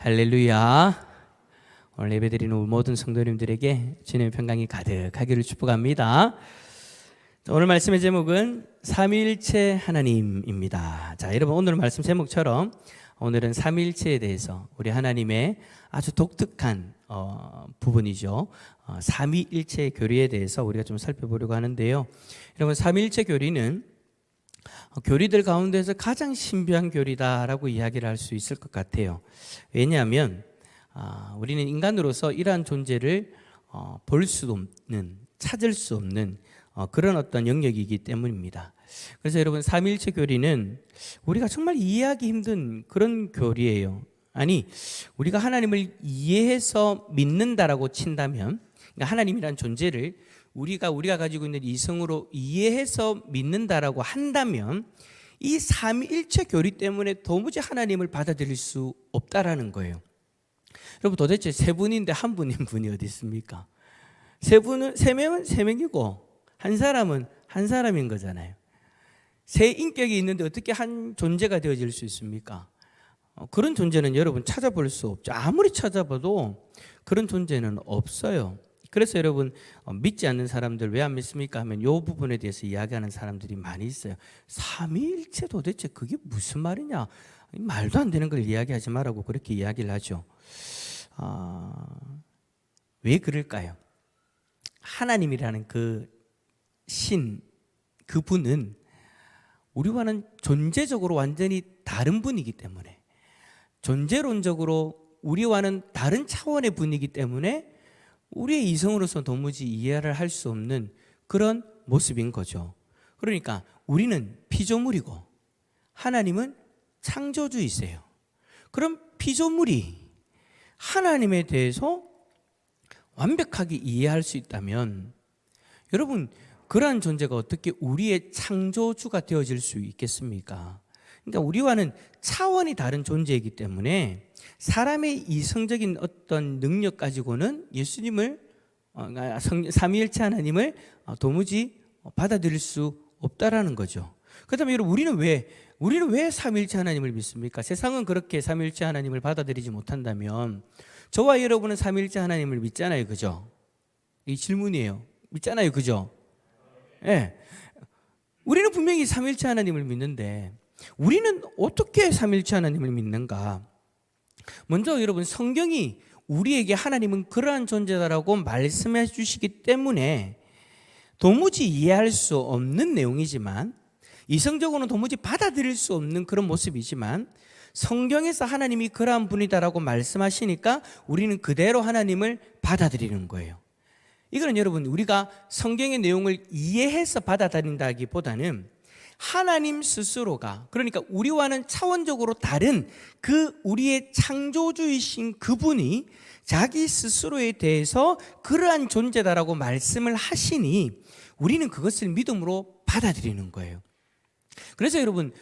할렐루야. 오늘 예배드리는 모든 성도님들에게 주님의 평강이 가득하기를 축복합니다. 오늘 말씀의 제목은 삼위일체 하나님입니다. 자, 여러분 오늘 말씀 제목처럼 오늘은 삼위일체에 대해서 우리 하나님의 아주 독특한 부분이죠. 삼위일체 교리에 대해서 우리가 좀 살펴보려고 하는데요. 여러분, 삼위일체 교리는 교리들 가운데서 가장 신비한 교리다라고 이야기를 할 수 있을 것 같아요. 왜냐하면 우리는 인간으로서 이러한 존재를 볼 수 없는, 찾을 수 없는 그런 어떤 영역이기 때문입니다. 그래서 여러분, 삼위일체 교리는 우리가 정말 이해하기 힘든 그런 교리예요. 아니, 우리가 하나님을 이해해서 믿는다라고 친다면, 그러니까 하나님이란 존재를 우리가 가지고 있는 이성으로 이해해서 믿는다라고 한다면 이 삼위일체 교리 때문에 도무지 하나님을 받아들일 수 없다라는 거예요. 여러분, 도대체 세 분인데 한 분인 분이 어디 있습니까? 세 명은 세 명이고 한 사람은 한 사람인 거잖아요. 세 인격이 있는데 어떻게 한 존재가 되어질 수 있습니까? 그런 존재는 여러분 찾아볼 수 없죠. 아무리 찾아봐도 그런 존재는 없어요. 그래서 여러분, 믿지 않는 사람들 왜 안 믿습니까 하면 이 부분에 대해서 이야기하는 사람들이 많이 있어요. 삼위일체 도대체 그게 무슨 말이냐, 말도 안 되는 걸 이야기하지 말라고 그렇게 이야기를 하죠. 왜 그럴까요? 하나님이라는 그 신, 그분은 우리와는 존재적으로 완전히 다른 분이기 때문에, 존재론적으로 우리와는 다른 차원의 분이기 때문에 우리의 이성으로서 도무지 이해를 할 수 없는 그런 모습인 거죠. 그러니까 우리는 피조물이고 하나님은 창조주이세요. 그럼 피조물이 하나님에 대해서 완벽하게 이해할 수 있다면 여러분, 그러한 존재가 어떻게 우리의 창조주가 되어질 수 있겠습니까? 그러니까 우리와는 차원이 다른 존재이기 때문에 사람의 이성적인 어떤 능력 가지고는 예수님을, 삼위일체 하나님을 도무지 받아들일 수 없다라는 거죠. 그렇다면 여러분, 우리는 왜 삼위일체 하나님을 믿습니까? 세상은 그렇게 삼위일체 하나님을 받아들이지 못한다면 저와 여러분은 삼위일체 하나님을 믿잖아요, 그죠? 이 질문이에요. 믿잖아요, 그죠? 예. 네. 우리는 분명히 삼위일체 하나님을 믿는데 우리는 어떻게 삼위일체 하나님을 믿는가? 먼저 여러분, 성경이 우리에게 하나님은 그러한 존재다라고 말씀해 주시기 때문에 도무지 이해할 수 없는 내용이지만, 이성적으로는 도무지 받아들일 수 없는 그런 모습이지만 성경에서 하나님이 그러한 분이다라고 말씀하시니까 우리는 그대로 하나님을 받아들이는 거예요. 이거는 여러분, 우리가 성경의 내용을 이해해서 받아들인다기보다는 하나님 스스로가, 그러니까 우리와는 차원적으로 다른 그 우리의 창조주이신 그분이 자기 스스로에 대해서 그러한 존재다라고 말씀을 하시니 우리는 그것을 믿음으로 받아들이는 거예요. 그래서 여러분,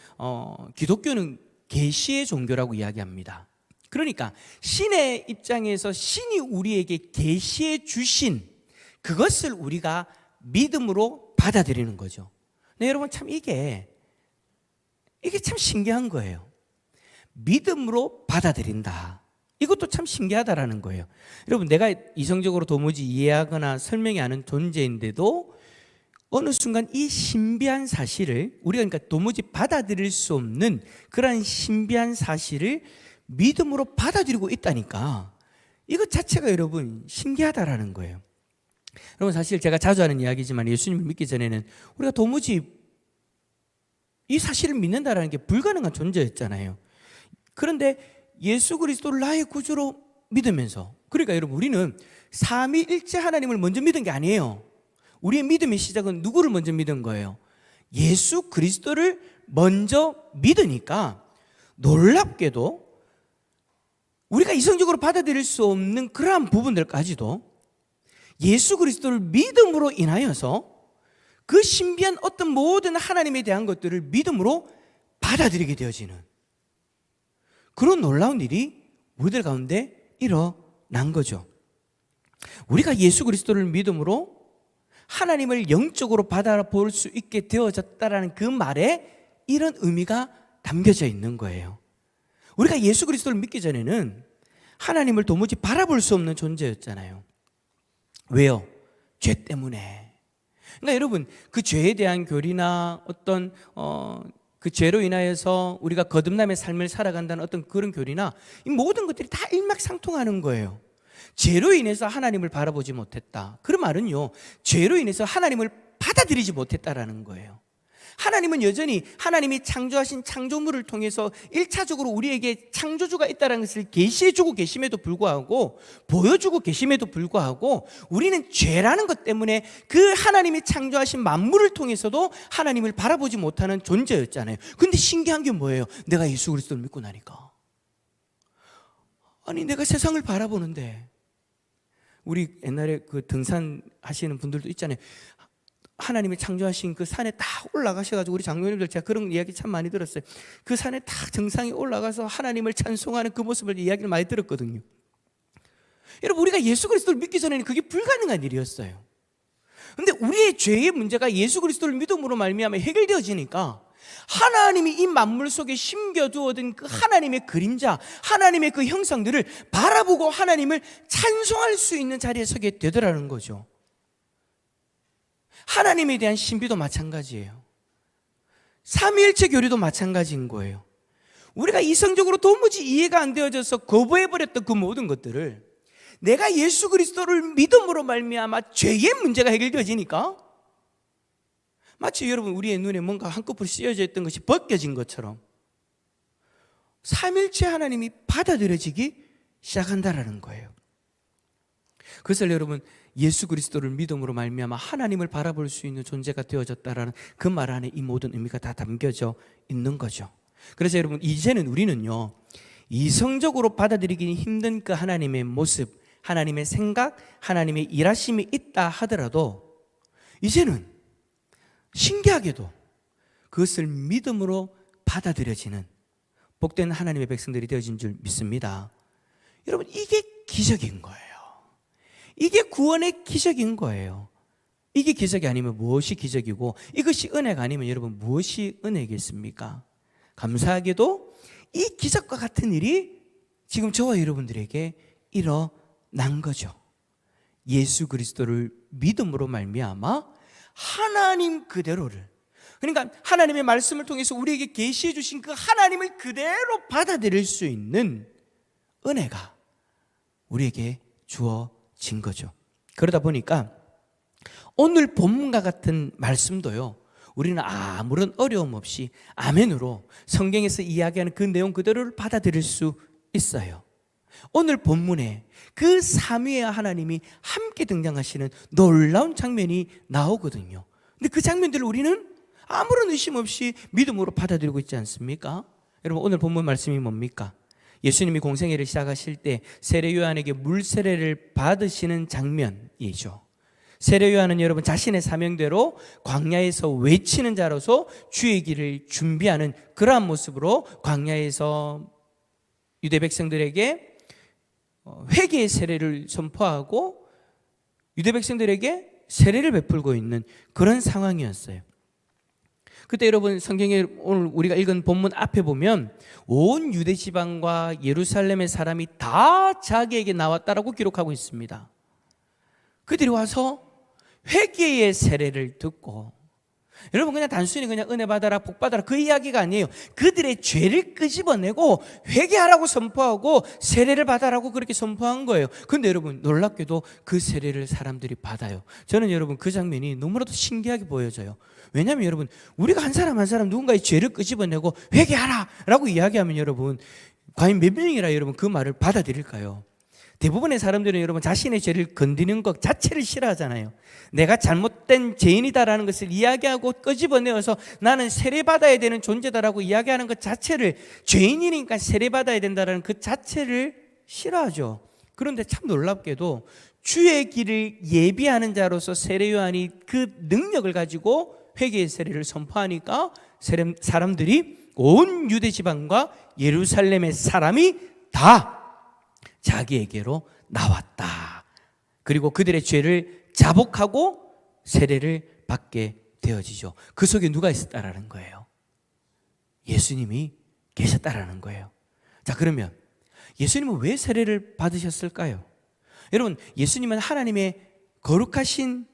기독교는 계시의 종교라고 이야기합니다. 그러니까 신의 입장에서 신이 우리에게 계시해 주신 그것을 우리가 믿음으로 받아들이는 거죠. 네, 여러분, 참 이게 참 신기한 거예요. 믿음으로 받아들인다. 이것도 참 신기하다라는 거예요. 여러분, 내가 이성적으로 도무지 이해하거나 설명이 안 하는 존재인데도 어느 순간 이 신비한 사실을 우리가, 그러니까 도무지 받아들일 수 없는 그런 신비한 사실을 믿음으로 받아들이고 있다니까, 이것 자체가 여러분 신기하다라는 거예요. 여러분, 사실 제가 자주 하는 이야기지만 예수님을 믿기 전에는 우리가 도무지 이 사실을 믿는다라는 게 불가능한 존재였잖아요. 그런데 예수 그리스도를 나의 구주로 믿으면서, 그러니까 여러분, 우리는 삼위일체 하나님을 먼저 믿은 게 아니에요. 우리의 믿음의 시작은 누구를 먼저 믿은 거예요? 예수 그리스도를 먼저 믿으니까 놀랍게도 우리가 이성적으로 받아들일 수 없는 그러한 부분들까지도 예수 그리스도를 믿음으로 인하여서 그 신비한 어떤 모든 하나님에 대한 것들을 믿음으로 받아들이게 되어지는 그런 놀라운 일이 우리들 가운데 일어난 거죠. 우리가 예수 그리스도를 믿음으로 하나님을 영적으로 받아볼 수 있게 되어졌다라는 그 말에 이런 의미가 담겨져 있는 거예요. 우리가 예수 그리스도를 믿기 전에는 하나님을 도무지 바라볼 수 없는 존재였잖아요. 왜요? 죄 때문에. 그러니까 여러분, 그 죄에 대한 교리나 어떤 그 죄로 인하여서 우리가 거듭남의 삶을 살아간다는 어떤 그런 교리나 이 모든 것들이 다 일맥상통하는 거예요. 죄로 인해서 하나님을 바라보지 못했다. 그 말은요, 죄로 인해서 하나님을 받아들이지 못했다라는 거예요. 하나님은 여전히 하나님이 창조하신 창조물을 통해서 1차적으로 우리에게 창조주가 있다는 것을 계시해주고 계심에도 불구하고, 보여주고 계심에도 불구하고, 우리는 죄라는 것 때문에 그 하나님이 창조하신 만물을 통해서도 하나님을 바라보지 못하는 존재였잖아요. 근데 신기한 게 뭐예요? 내가 예수 그리스도를 믿고 나니까, 아니 내가 세상을 바라보는데, 우리 옛날에 그 등산 하시는 분들도 있잖아요. 하나님이 창조하신 그 산에 다 올라가셔가지고, 우리 장로님들 제가 그런 이야기 참 많이 들었어요. 그 산에 다 정상에 올라가서 하나님을 찬송하는 그 모습을 이야기를 많이 들었거든요. 여러분, 우리가 예수 그리스도를 믿기 전에는 그게 불가능한 일이었어요. 그런데 우리의 죄의 문제가 예수 그리스도를 믿음으로 말미암아 해결되어지니까 하나님이 이 만물 속에 심겨두어둔 그 하나님의 그림자, 하나님의 그 형상들을 바라보고 하나님을 찬송할 수 있는 자리에 서게 되더라는 거죠. 하나님에 대한 신비도 마찬가지예요. 삼위일체 교리도 마찬가지인 거예요. 우리가 이성적으로 도무지 이해가 안 되어져서 거부해버렸던 그 모든 것들을 내가 예수 그리스도를 믿음으로 말미암아 죄의 문제가 해결되어지니까 마치 여러분, 우리의 눈에 뭔가 한꺼풀 씌어져 있던 것이 벗겨진 것처럼 삼일체 하나님이 받아들여지기 시작한다라는 거예요. 그래서 여러분, 예수 그리스도를 믿음으로 말미암아 하나님을 바라볼 수 있는 존재가 되어졌다라는 그 말 안에 이 모든 의미가 다 담겨져 있는 거죠. 그래서 여러분, 이제는 우리는요, 이성적으로 받아들이기 힘든 그 하나님의 모습, 하나님의 생각, 하나님의 일하심이 있다 하더라도 이제는 신기하게도 그것을 믿음으로 받아들여지는 복된 하나님의 백성들이 되어진 줄 믿습니다. 여러분, 이게 기적인 거예요. 이게 구원의 기적인 거예요. 이게 기적이 아니면 무엇이 기적이고, 이것이 은혜가 아니면 여러분 무엇이 은혜겠습니까? 감사하게도 이 기적과 같은 일이 지금 저와 여러분들에게 일어난 거죠. 예수 그리스도를 믿음으로 말미암아 하나님 그대로를, 그러니까 하나님의 말씀을 통해서 우리에게 계시해 주신 그 하나님을 그대로 받아들일 수 있는 은혜가 우리에게 주어진 거죠. 그러다 보니까 오늘 본문과 같은 말씀도요, 우리는 아무런 어려움 없이 아멘으로 성경에서 이야기하는 그 내용 그대로를 받아들일 수 있어요. 오늘 본문에 그 삼위의 하나님이 함께 등장하시는 놀라운 장면이 나오거든요. 근데 그 장면들을 우리는 아무런 의심 없이 믿음으로 받아들이고 있지 않습니까? 여러분, 오늘 본문 말씀이 뭡니까? 예수님이 공생애를 시작하실 때 세례 요한에게 물 세례를 받으시는 장면이죠. 세례 요한은 여러분 자신의 사명대로 광야에서 외치는 자로서 주의 길을 준비하는 그러한 모습으로 광야에서 유대 백성들에게 회개의 세례를 선포하고 유대 백성들에게 세례를 베풀고 있는 그런 상황이었어요. 그때 여러분, 성경에 오늘 우리가 읽은 본문 앞에 보면 온 유대 지방과 예루살렘의 사람이 다 자기에게 나왔다라고 기록하고 있습니다. 그들이 와서 회개의 세례를 듣고, 여러분 그냥 단순히 그냥 은혜 받아라 복 받아라 그 이야기가 아니에요. 그들의 죄를 끄집어내고 회개하라고 선포하고 세례를 받아라고 그렇게 선포한 거예요. 그런데 여러분, 놀랍게도 그 세례를 사람들이 받아요. 저는 여러분 그 장면이 너무나도 신기하게 보여져요. 왜냐하면 여러분, 우리가 한 사람 한 사람 누군가의 죄를 끄집어내고 회개하라 라고 이야기하면 여러분, 과연 몇 명이라 여러분 그 말을 받아들일까요? 대부분의 사람들은 여러분 자신의 죄를 건드리는 것 자체를 싫어하잖아요. 내가 잘못된 죄인이다라는 것을 이야기하고 끄집어내어서 나는 세례받아야 되는 존재다라고 이야기하는 것 자체를, 죄인이니까 세례받아야 된다라는 그 자체를 싫어하죠. 그런데 참 놀랍게도 주의 길을 예비하는 자로서 세례 요한이 그 능력을 가지고 회개의 세례를 선포하니까 사람들이 온 유대 지방과 예루살렘의 사람이 다 자기에게로 나왔다. 그리고 그들의 죄를 자복하고 세례를 받게 되어지죠. 그 속에 누가 있었다라는 거예요? 예수님이 계셨다라는 거예요. 자, 그러면 예수님은 왜 세례를 받으셨을까요? 여러분, 예수님은 하나님의 거룩하신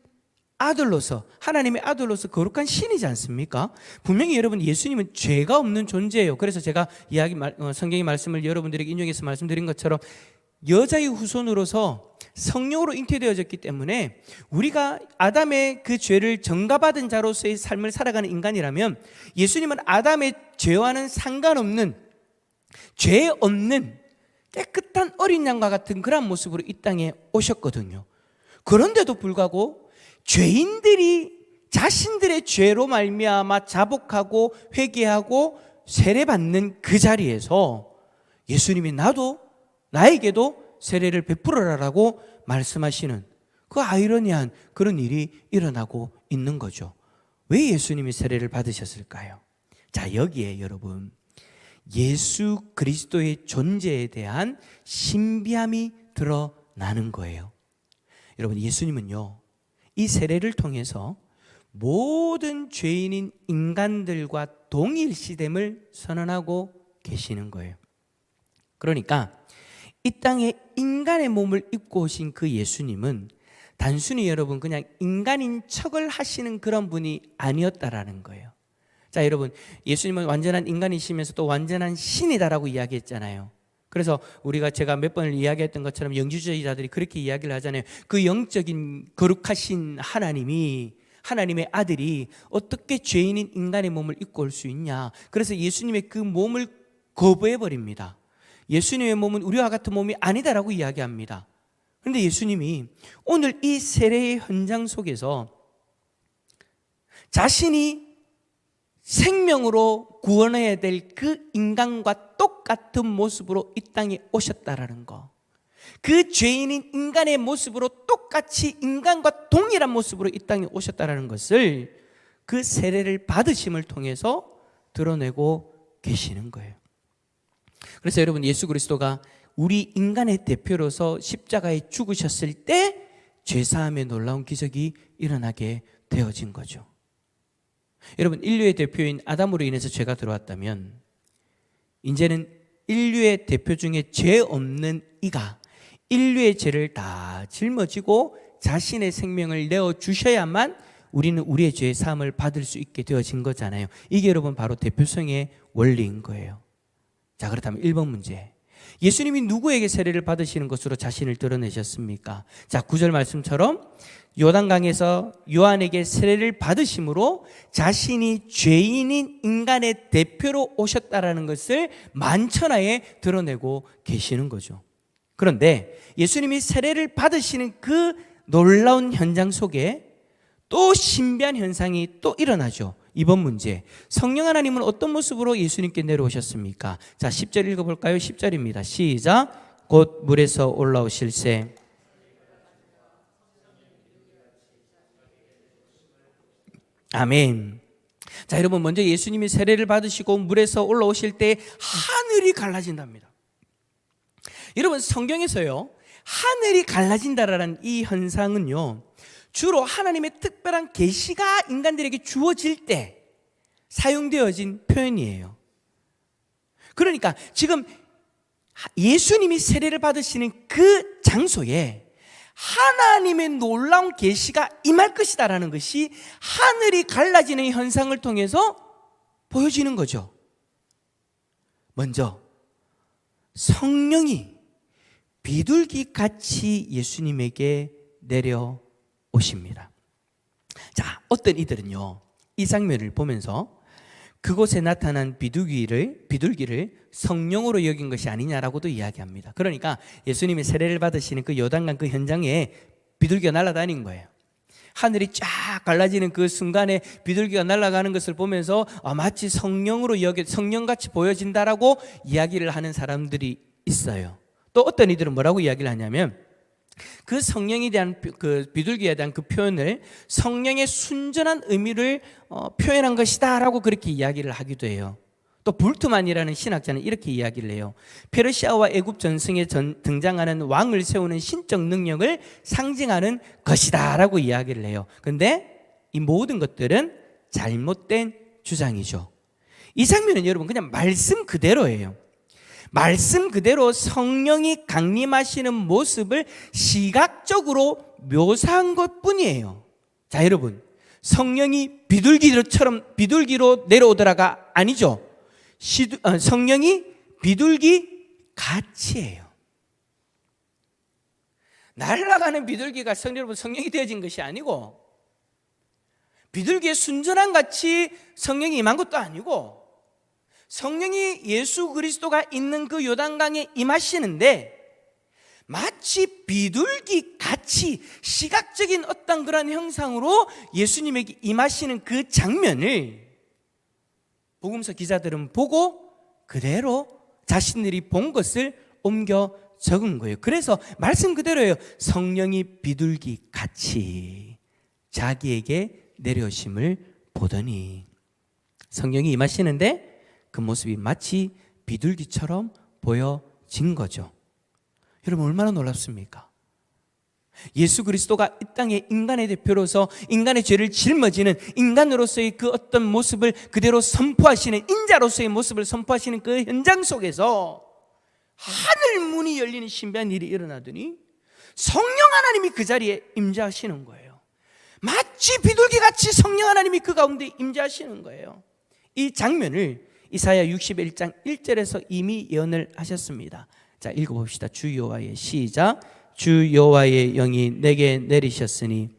아들로서, 하나님의 아들로서 거룩한 신이지 않습니까? 분명히 여러분, 예수님은 죄가 없는 존재예요. 그래서 제가 성경의 말씀을 여러분들에게 인용해서 말씀드린 것처럼 여자의 후손으로서 성령으로 잉태되어졌기 때문에 우리가 아담의 그 죄를 전가받은 자로서의 삶을 살아가는 인간이라면 예수님은 아담의 죄와는 상관없는, 죄 없는 깨끗한 어린 양과 같은 그런 모습으로 이 땅에 오셨거든요. 그런데도 불구하고 죄인들이 자신들의 죄로 말미암아 자복하고 회개하고 세례받는 그 자리에서 예수님이 나에게도 세례를 베풀어라라고 말씀하시는 그 아이러니한 그런 일이 일어나고 있는 거죠. 왜 예수님이 세례를 받으셨을까요? 자, 여기에 여러분, 예수 그리스도의 존재에 대한 신비함이 드러나는 거예요. 여러분, 예수님은요, 이 세례를 통해서 모든 죄인인 인간들과 동일시됨을 선언하고 계시는 거예요. 그러니까 이 땅에 인간의 몸을 입고 오신 그 예수님은 단순히 여러분 그냥 인간인 척을 하시는 그런 분이 아니었다라는 거예요. 자, 여러분, 예수님은 완전한 인간이시면서 또 완전한 신이다라고 이야기했잖아요. 그래서 제가 몇 번을 이야기했던 것처럼 영주주의자들이 그렇게 이야기를 하잖아요. 그 영적인 거룩하신 하나님의 아들이 어떻게 죄인인 인간의 몸을 입고 올 수 있냐. 그래서 예수님의 그 몸을 거부해버립니다. 예수님의 몸은 우리와 같은 몸이 아니다라고 이야기합니다. 그런데 예수님이 오늘 이 세례의 현장 속에서 자신이 생명으로 구원해야 될 그 인간과 똑같은 모습으로 이 땅에 오셨다라는 거, 그 죄인인 인간의 모습으로 똑같이 인간과 동일한 모습으로 이 땅에 오셨다라는 것을 그 세례를 받으심을 통해서 드러내고 계시는 거예요. 그래서 여러분, 예수 그리스도가 우리 인간의 대표로서 십자가에 죽으셨을 때 죄사함의 놀라운 기적이 일어나게 되어진 거죠. 여러분, 인류의 대표인 아담으로 인해서 죄가 들어왔다면 이제는 인류의 대표 중에 죄 없는 이가 인류의 죄를 다 짊어지고 자신의 생명을 내어주셔야만 우리는 우리의 죄의 사함을 받을 수 있게 되어진 거잖아요. 이게 여러분 바로 대표성의 원리인 거예요. 자, 그렇다면 1번 문제, 예수님이 누구에게 세례를 받으시는 것으로 자신을 드러내셨습니까? 자, 9절 말씀처럼 요단강에서 요한에게 세례를 받으심으로 자신이 죄인인 인간의 대표로 오셨다라는 것을 만천하에 드러내고 계시는 거죠. 그런데 예수님이 세례를 받으시는 그 놀라운 현장 속에 또 신비한 현상이 또 일어나죠. 2번 문제, 성령 하나님은 어떤 모습으로 예수님께 내려오셨습니까? 자, 10절 읽어볼까요? 10절입니다. 시작. 곧 물에서 올라오실새. 아멘. 자, 여러분, 먼저 예수님이 세례를 받으시고 물에서 올라오실 때 하늘이 갈라진답니다. 여러분, 성경에서요, 하늘이 갈라진다라는 이 현상은요, 주로 하나님의 특별한 계시가 인간들에게 주어질 때 사용되어진 표현이에요. 그러니까 지금 예수님이 세례를 받으시는 그 장소에 하나님의 놀라운 계시가 임할 것이다라는 것이 하늘이 갈라지는 현상을 통해서 보여지는 거죠. 먼저 성령이 비둘기같이 예수님에게 내려오십니다. 자, 어떤 이들은요, 이 장면을 보면서 그곳에 나타난 비둘기를 성령으로 여긴 것이 아니냐라고도 이야기합니다. 그러니까 예수님이 세례를 받으시는 그 요단강 그 현장에 비둘기가 날아다닌 거예요. 하늘이 쫙 갈라지는 그 순간에 비둘기가 날아가는 것을 보면서 마치 성령같이 보여진다라고 이야기를 하는 사람들이 있어요. 또 어떤 이들은 뭐라고 이야기를 하냐면 그 성령에 대한 그 비둘기에 대한 그 표현을 성령의 순전한 의미를 표현한 것이다라고 그렇게 이야기를 하기도 해요. 또 불트만이라는 신학자는 이렇게 이야기를 해요. 페르시아와 애굽 전승에 등장하는 왕을 세우는 신적 능력을 상징하는 것이다라고 이야기를 해요. 그런데 이 모든 것들은 잘못된 주장이죠. 이 장면은 여러분 그냥 말씀 그대로예요. 말씀 그대로 성령이 강림하시는 모습을 시각적으로 묘사한 것뿐이에요. 자, 여러분, 성령이 비둘기로 내려오더라가 아니죠. 성령이 비둘기 같이예요. 날아가는 비둘기가 여러분 성령이 되어진 것이 아니고, 비둘기의 순전한 같이 성령이 임한 것도 아니고, 성령이 예수 그리스도가 있는 그 요단강에 임하시는데 마치 비둘기 같이 시각적인 어떤 그런 형상으로 예수님에게 임하시는 그 장면을 복음서 기자들은 보고 그대로 자신들이 본 것을 옮겨 적은 거예요. 그래서 말씀 그대로예요. 성령이 비둘기 같이 자기에게 내려오심을 보더니, 성령이 임하시는데 그 모습이 마치 비둘기처럼 보여진 거죠. 여러분, 얼마나 놀랍습니까? 예수 그리스도가 이 땅에 인간의 대표로서 인간의 죄를 짊어지는 인간으로서의 그 어떤 모습을 그대로 선포하시는, 인자로서의 모습을 선포하시는 그 현장 속에서 하늘 문이 열리는 신비한 일이 일어나더니 성령 하나님이 그 자리에 임재하시는 거예요. 마치 비둘기같이 성령 하나님이 그 가운데 임재하시는 거예요. 이 장면을 이사야 61장 1절에서 이미 예언을 하셨습니다. 자, 읽어봅시다. 주 여호와의, 시작. 주 여호와의 영이 내게 내리셨으니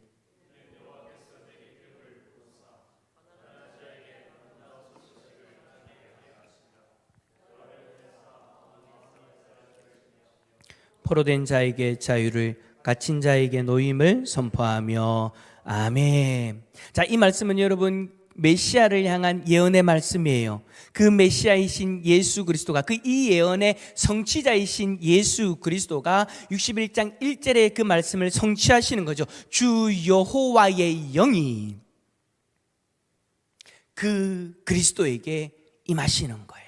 포로된 자에게 자유를, 갇힌 자에게 노임을 선포하며. 아멘. 자, 이 말씀은 여러분 메시아를 향한 예언의 말씀이에요. 그 메시아이신 예수 그리스도가, 그 이 예언의 성취자이신 예수 그리스도가 61장 1절의 그 말씀을 성취하시는 거죠. 주 여호와의 영이 그 그리스도에게 임하시는 거예요.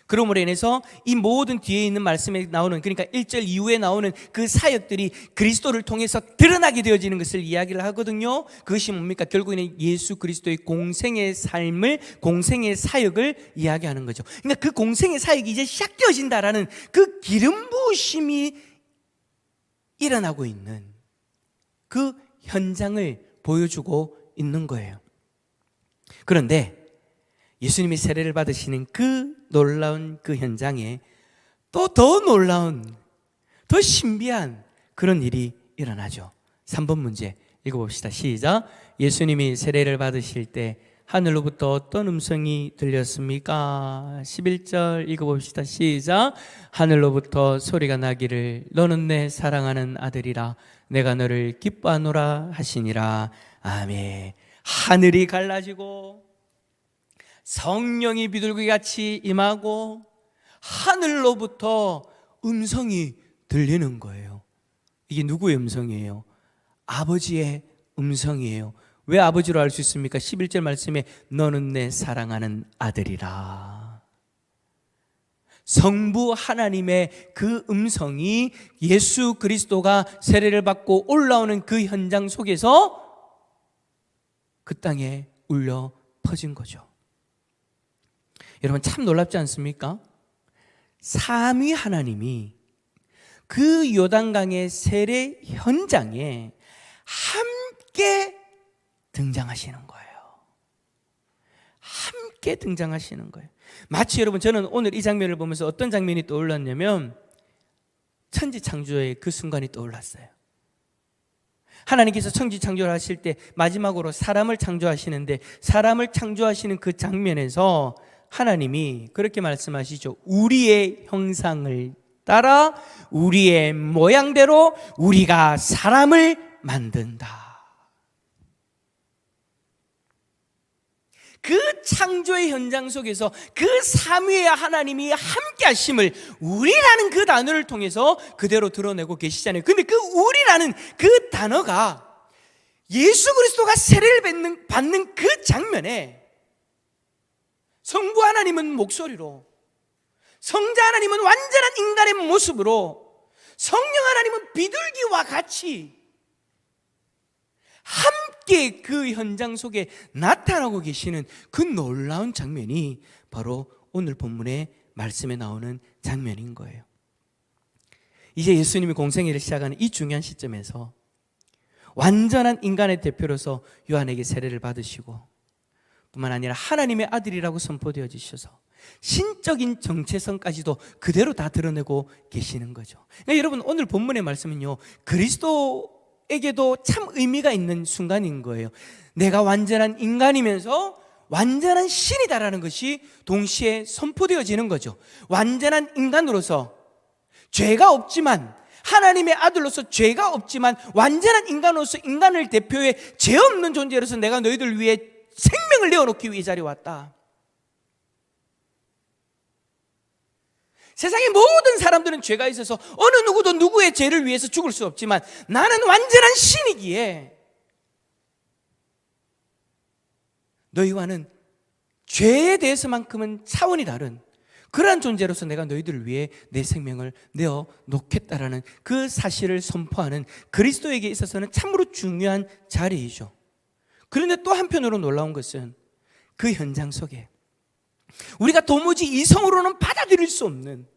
그러므로 인해서 이 모든 뒤에 있는 말씀에 나오는, 그러니까 1절 이후에 나오는 그 사역들이 그리스도를 통해서 드러나게 되어지는 것을 이야기를 하거든요. 그것이 뭡니까? 결국에는 예수 그리스도의 공생의 삶을, 공생의 사역을 이야기하는 거죠. 그러니까 그 공생의 사역이 이제 시작되어진다라는 그 기름 부으심이 일어나고 있는 그 현장을 보여주고 있는 거예요. 그런데 예수님이 세례를 받으시는 그 놀라운 그 현장에 또 더 놀라운, 더 신비한 그런 일이 일어나죠. 3번 문제 읽어봅시다. 시작. 예수님이 세례를 받으실 때 하늘로부터 어떤 음성이 들렸습니까? 11절 읽어봅시다. 시작. 하늘로부터 소리가 나기를 너는 내 사랑하는 아들이라 내가 너를 기뻐하노라 하시니라. 아멘. 하늘이 갈라지고 성령이 비둘기같이 임하고 하늘로부터 음성이 들리는 거예요. 이게 누구의 음성이에요? 아버지의 음성이에요. 왜 아버지로 알 수 있습니까? 11절 말씀에 너는 내 사랑하는 아들이라. 성부 하나님의 그 음성이 예수 그리스도가 세례를 받고 올라오는 그 현장 속에서 그 땅에 울려 퍼진 거죠. 여러분, 참 놀랍지 않습니까? 삼위 하나님이 그 요단강의 세례 현장에 함께 등장하시는 거예요. 함께 등장하시는 거예요. 마치 여러분, 저는 오늘 이 장면을 보면서 어떤 장면이 떠올랐냐면 천지창조의 그 순간이 떠올랐어요. 하나님께서 천지창조를 하실 때 마지막으로 사람을 창조하시는데, 사람을 창조하시는 그 장면에서 하나님이 그렇게 말씀하시죠. 우리의 형상을 따라 우리의 모양대로 우리가 사람을 만든다. 그 창조의 현장 속에서 그 삼위의 하나님이 함께 하심을 우리라는 그 단어를 통해서 그대로 드러내고 계시잖아요. 근데 그 우리라는 그 단어가 예수 그리스도가 세례를 받는 그 장면에 성부 하나님은 목소리로, 성자 하나님은 완전한 인간의 모습으로, 성령 하나님은 비둘기와 같이 함께 그 현장 속에 나타나고 계시는 그 놀라운 장면이 바로 오늘 본문의 말씀에 나오는 장면인 거예요. 이제 예수님이 공생애를 시작하는 이 중요한 시점에서 완전한 인간의 대표로서 요한에게 세례를 받으시고 뿐만 아니라 하나님의 아들이라고 선포되어지셔서 신적인 정체성까지도 그대로 다 드러내고 계시는 거죠. 그러니까 여러분, 오늘 본문의 말씀은요, 그리스도에게도 참 의미가 있는 순간인 거예요. 내가 완전한 인간이면서 완전한 신이다라는 것이 동시에 선포되어지는 거죠. 완전한 인간으로서 죄가 없지만, 하나님의 아들로서 죄가 없지만 완전한 인간으로서 인간을 대표해 죄 없는 존재로서 내가 너희들 위해 생명을 내어놓기 위해 이 자리에 왔다. 세상의 모든 사람들은 죄가 있어서 어느 누구도 누구의 죄를 위해서 죽을 수 없지만 나는 완전한 신이기에 너희와는 죄에 대해서만큼은 차원이 다른 그러한 존재로서 내가 너희들을 위해 내 생명을 내어놓겠다라는 그 사실을 선포하는 그리스도에게 있어서는 참으로 중요한 자리이죠. 그런데 또 한편으로 놀라운 것은 그 현장 속에 우리가 도무지 이성으로는 받아들일 수 없는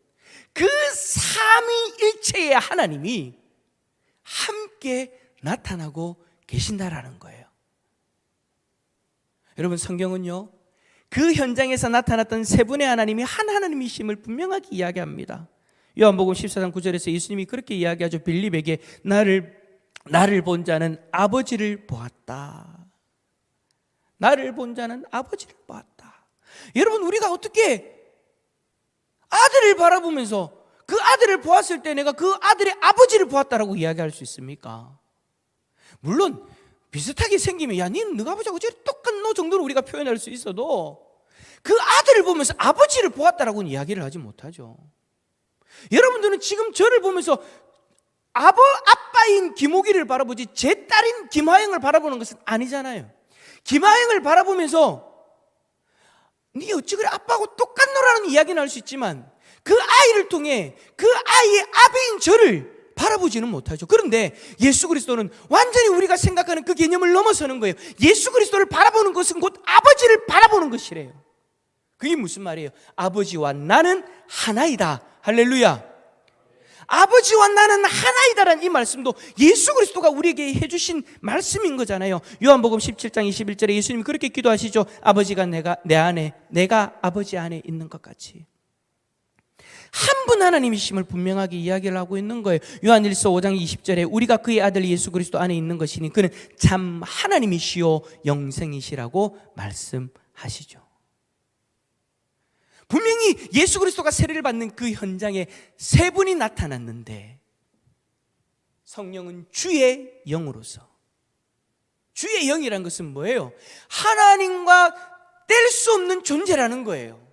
그 삼위일체의 하나님이 함께 나타나고 계신다라는 거예요. 여러분, 성경은요, 그 현장에서 나타났던 세 분의 하나님이 한 하나님이심을 분명하게 이야기합니다. 요한복음 14장 9절에서 예수님이 그렇게 이야기하죠. 빌립에게 나를 본 자는 아버지를 보았다. 나를 본 자는 아버지를 보았다. 여러분, 우리가 어떻게 아들을 바라보면서 그 아들을 보았을 때 내가 그 아들의 아버지를 보았다라고 이야기할 수 있습니까? 물론 비슷하게 생기면 야, 니는 너가 아버지하고 저리 똑같노 정도로 우리가 표현할 수 있어도 그 아들을 보면서 아버지를 보았다라고는 이야기를 하지 못하죠. 여러분들은 지금 저를 보면서 아빠인 김호기를 바라보지 제 딸인 김하영을 바라보는 것은 아니잖아요. 김하영을 바라보면서 니 어찌 그래 아빠하고 똑같노라는 이야기는 할 수 있지만 그 아이를 통해 그 아이의 아비인 저를 바라보지는 못하죠. 그런데 예수 그리스도는 완전히 우리가 생각하는 그 개념을 넘어서는 거예요. 예수 그리스도를 바라보는 것은 곧 아버지를 바라보는 것이래요. 그게 무슨 말이에요? 아버지와 나는 하나이다. 할렐루야. 아버지와 나는 하나이다라는 이 말씀도 예수 그리스도가 우리에게 해주신 말씀인 거잖아요. 요한복음 17장 21절에 예수님이 그렇게 기도하시죠. 아버지가 내 안에, 내가 아버지 안에 있는 것 같이. 한 분 하나님이심을 분명하게 이야기를 하고 있는 거예요. 요한일서 5장 20절에 우리가 그의 아들 예수 그리스도 안에 있는 것이니 그는 참 하나님이시요 영생이시라고 말씀하시죠. 분명히 예수 그리스도가 세례를 받는 그 현장에 세 분이 나타났는데 성령은 주의 영으로서, 주의 영이라는 것은 뭐예요? 하나님과 뗄 수 없는 존재라는 거예요.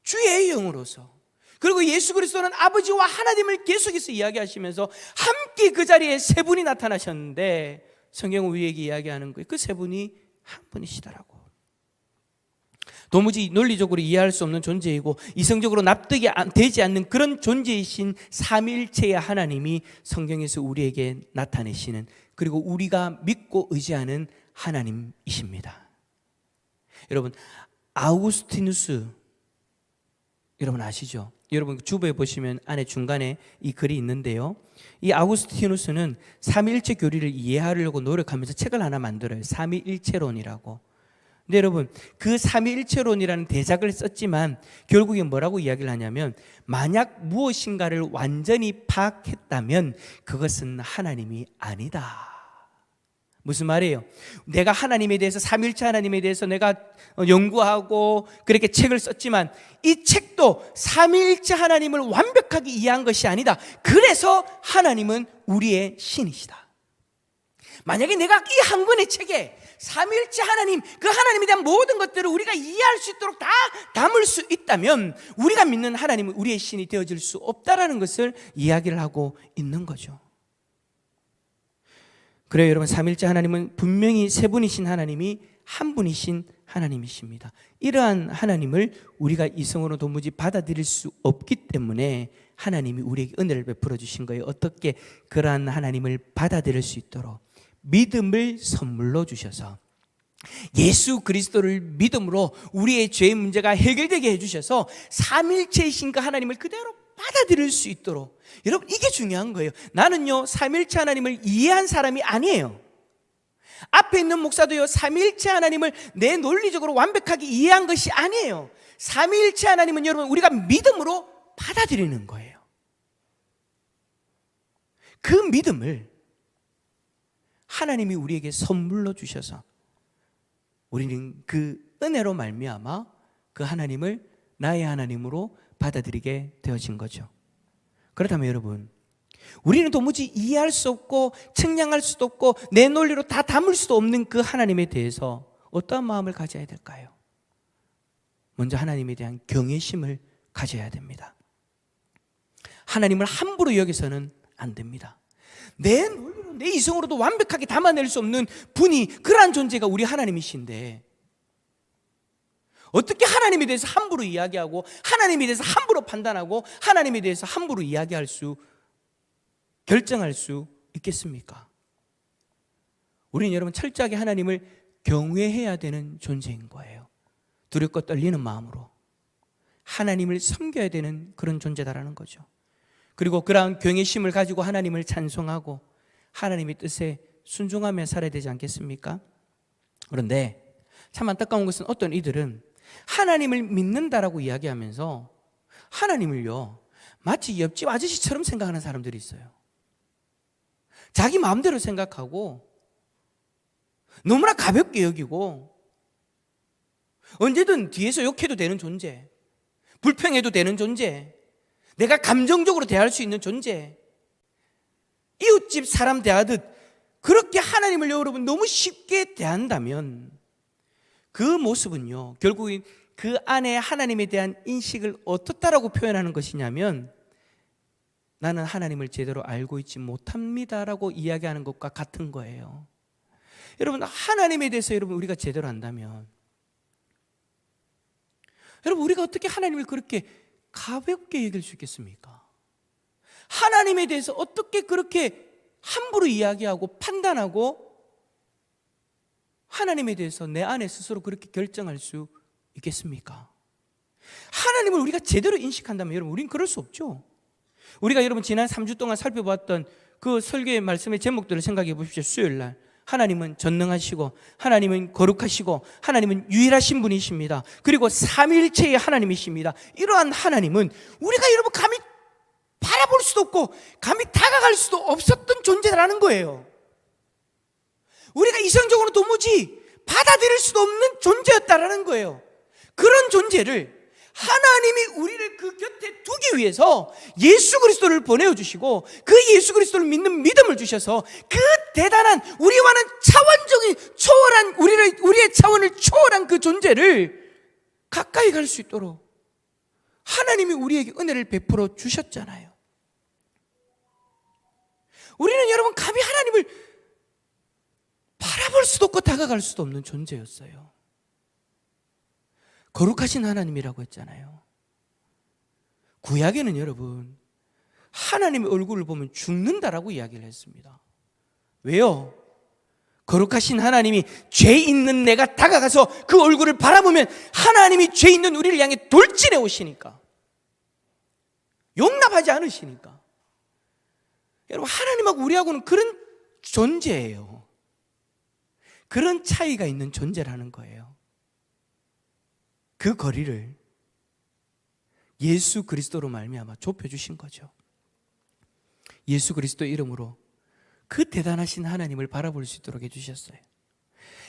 주의 영으로서. 그리고 예수 그리스도는 아버지와 하나님을 계속해서 이야기하시면서 함께 그 자리에 세 분이 나타나셨는데 성경은 우리에게 이야기하는 거예요. 그 세 분이 한 분이시더라고. 도무지 논리적으로 이해할 수 없는 존재이고 이성적으로 납득이 되지 않는 그런 존재이신 삼위일체의 하나님이 성경에서 우리에게 나타내시는, 그리고 우리가 믿고 의지하는 하나님이십니다. 여러분, 아우구스티누스 여러분 아시죠? 여러분 주부에 보시면 안에 중간에 이 글이 있는데요, 이 아우구스티누스는 삼위일체 교리를 이해하려고 노력하면서 책을 하나 만들어요. 삼위일체론이라고. 근데 여러분, 그 삼위일체론이라는 대작을 썼지만 결국에 뭐라고 이야기를 하냐면, 만약 무엇인가를 완전히 파악했다면 그것은 하나님이 아니다. 무슨 말이에요? 내가 하나님에 대해서, 삼위일체 하나님에 대해서 내가 연구하고 그렇게 책을 썼지만 이 책도 삼위일체 하나님을 완벽하게 이해한 것이 아니다. 그래서 하나님은 우리의 신이시다. 만약에 내가 이 한 권의 책에 삼위일체 하나님, 그 하나님에 대한 모든 것들을 우리가 이해할 수 있도록 다 담을 수 있다면 우리가 믿는 하나님은 우리의 신이 되어질 수 없다라는 것을 이야기를 하고 있는 거죠. 그래요, 여러분, 삼위일체 하나님은 분명히 세 분이신 하나님이 한 분이신 하나님이십니다. 이러한 하나님을 우리가 이성으로 도무지 받아들일 수 없기 때문에 하나님이 우리에게 은혜를 베풀어 주신 거예요. 어떻게 그러한 하나님을 받아들일 수 있도록 믿음을 선물로 주셔서 예수 그리스도를 믿음으로 우리의 죄의 문제가 해결되게 해주셔서 삼일체이신 그 하나님을 그대로 받아들일 수 있도록, 여러분 이게 중요한 거예요. 나는요 삼일체 하나님을 이해한 사람이 아니에요. 앞에 있는 목사도요 삼일체 하나님을 내 논리적으로 완벽하게 이해한 것이 아니에요. 삼일체 하나님은 여러분 우리가 믿음으로 받아들이는 거예요. 그 믿음을 하나님이 우리에게 선물로 주셔서 우리는 그 은혜로 말미암아 그 하나님을 나의 하나님으로 받아들이게 되어진 거죠. 그렇다면 여러분, 우리는 도무지 이해할 수 없고 측량할 수도 없고 내 논리로 다 담을 수도 없는 그 하나님에 대해서 어떠한 마음을 가져야 될까요? 먼저 하나님에 대한 경외심을 가져야 됩니다. 하나님을 함부로 여기서는 안 됩니다. 내 논리로 내 이성으로도 완벽하게 담아낼 수 없는 분이, 그러한 존재가 우리 하나님이신데 어떻게 하나님에 대해서 함부로 이야기하고 하나님에 대해서 함부로 판단하고 하나님에 대해서 함부로 이야기할 수, 결정할 수 있겠습니까? 우리는 여러분 철저하게 하나님을 경외해야 되는 존재인 거예요. 두렵고 떨리는 마음으로 하나님을 섬겨야 되는 그런 존재다라는 거죠. 그리고 그러한 경외심을 가지고 하나님을 찬송하고 하나님의 뜻에 순종하며 살아야 되지 않겠습니까? 그런데 참 안타까운 것은 어떤 이들은 하나님을 믿는다라고 이야기하면서 하나님을요 마치 옆집 아저씨처럼 생각하는 사람들이 있어요. 자기 마음대로 생각하고 너무나 가볍게 여기고 언제든 뒤에서 욕해도 되는 존재, 불평해도 되는 존재, 내가 감정적으로 대할 수 있는 존재, 이웃집 사람 대하듯 그렇게 하나님을 여러분 너무 쉽게 대한다면 그 모습은요 결국은 그 안에 하나님에 대한 인식을 어떻다라고 표현하는 것이냐면 나는 하나님을 제대로 알고 있지 못합니다라고 이야기하는 것과 같은 거예요. 여러분 하나님에 대해서 여러분 우리가 제대로 안다면 여러분 우리가 어떻게 하나님을 그렇게 가볍게 여길 수 있겠습니까? 하나님에 대해서 어떻게 그렇게 함부로 이야기하고 판단하고 하나님에 대해서 내 안에 스스로 그렇게 결정할 수 있겠습니까? 하나님을 우리가 제대로 인식한다면 여러분 우리는 그럴 수 없죠. 우리가 여러분 지난 3주 동안 살펴봤던 그 설교의 말씀의 제목들을 생각해 보십시오. 수요일날 하나님은 전능하시고 하나님은 거룩하시고 하나님은 유일하신 분이십니다. 그리고 삼위일체의 하나님이십니다. 이러한 하나님은 우리가 여러분 감히 바라볼 수도 없고 감히 다가갈 수도 없었던 존재라는 거예요. 우리가 이성적으로 도무지 받아들일 수도 없는 존재였다라는 거예요. 그런 존재를 하나님이 우리를 그 곁에 두기 위해서 예수 그리스도를 보내주시고 그 예수 그리스도를 믿는 믿음을 주셔서 그 대단한 우리와는 차원적인 초월한 우리의 차원을 초월한 그 존재를 가까이 갈 수 있도록 하나님이 우리에게 은혜를 베풀어 주셨잖아요. 우리는 여러분 감히 하나님을 바라볼 수도 없고 다가갈 수도 없는 존재였어요. 거룩하신 하나님이라고 했잖아요. 구약에는 여러분 하나님의 얼굴을 보면 죽는다라고 이야기를 했습니다. 왜요? 거룩하신 하나님이 죄 있는 내가 다가가서 그 얼굴을 바라보면 하나님이 죄 있는 우리를 향해 돌진해 오시니까, 용납하지 않으시니까. 여러분 하나님하고 우리하고는 그런 존재예요. 그런 차이가 있는 존재라는 거예요. 그 거리를 예수 그리스도로 말미암아 좁혀주신 거죠. 예수 그리스도 이름으로 그 대단하신 하나님을 바라볼 수 있도록 해주셨어요.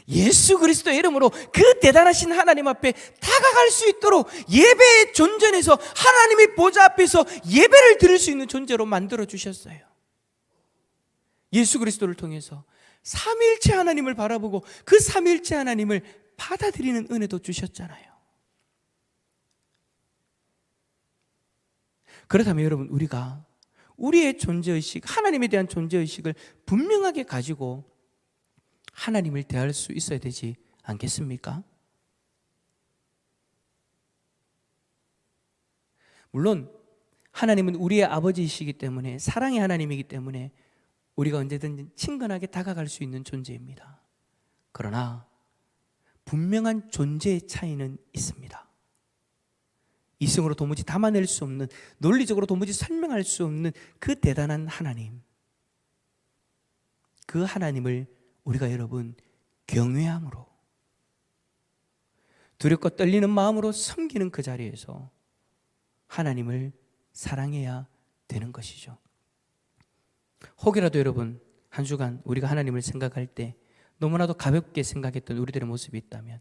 예수 그리스도 이름으로 그 대단하신 하나님 앞에 다가갈 수 있도록 예배의 존전에서 하나님의 보좌 앞에서 예배를 드릴 수 있는 존재로 만들어 주셨어요. 예수 그리스도를 통해서 삼위일체 하나님을 바라보고 그 삼위일체 하나님을 받아들이는 은혜도 주셨잖아요. 그렇다면 여러분 우리가 우리의 존재의식, 하나님에 대한 존재의식을 분명하게 가지고 하나님을 대할 수 있어야 되지 않겠습니까? 물론 하나님은 우리의 아버지이시기 때문에, 사랑의 하나님이기 때문에 우리가 언제든 친근하게 다가갈 수 있는 존재입니다. 그러나 분명한 존재의 차이는 있습니다. 이성으로 도무지 담아낼 수 없는, 논리적으로 도무지 설명할 수 없는 그 대단한 하나님, 그 하나님을 우리가 여러분 경외함으로, 두렵고 떨리는 마음으로 섬기는 그 자리에서 하나님을 사랑해야 되는 것이죠. 혹이라도 여러분 한 주간 우리가 하나님을 생각할 때 너무나도 가볍게 생각했던 우리들의 모습이 있다면,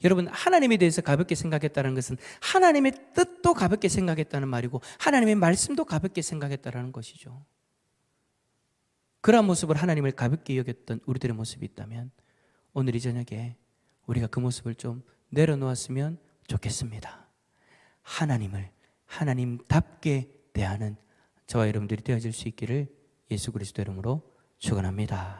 여러분 하나님에 대해서 가볍게 생각했다는 것은 하나님의 뜻도 가볍게 생각했다는 말이고 하나님의 말씀도 가볍게 생각했다는 것이죠. 그러한 모습을 하나님을 가볍게 여겼던 우리들의 모습이 있다면 오늘 이 저녁에 우리가 그 모습을 좀 내려놓았으면 좋겠습니다. 하나님을 하나님답게 대하는 저와 여러분들이 되어질 수 있기를 예수 그리스도 이름으로 축원합니다.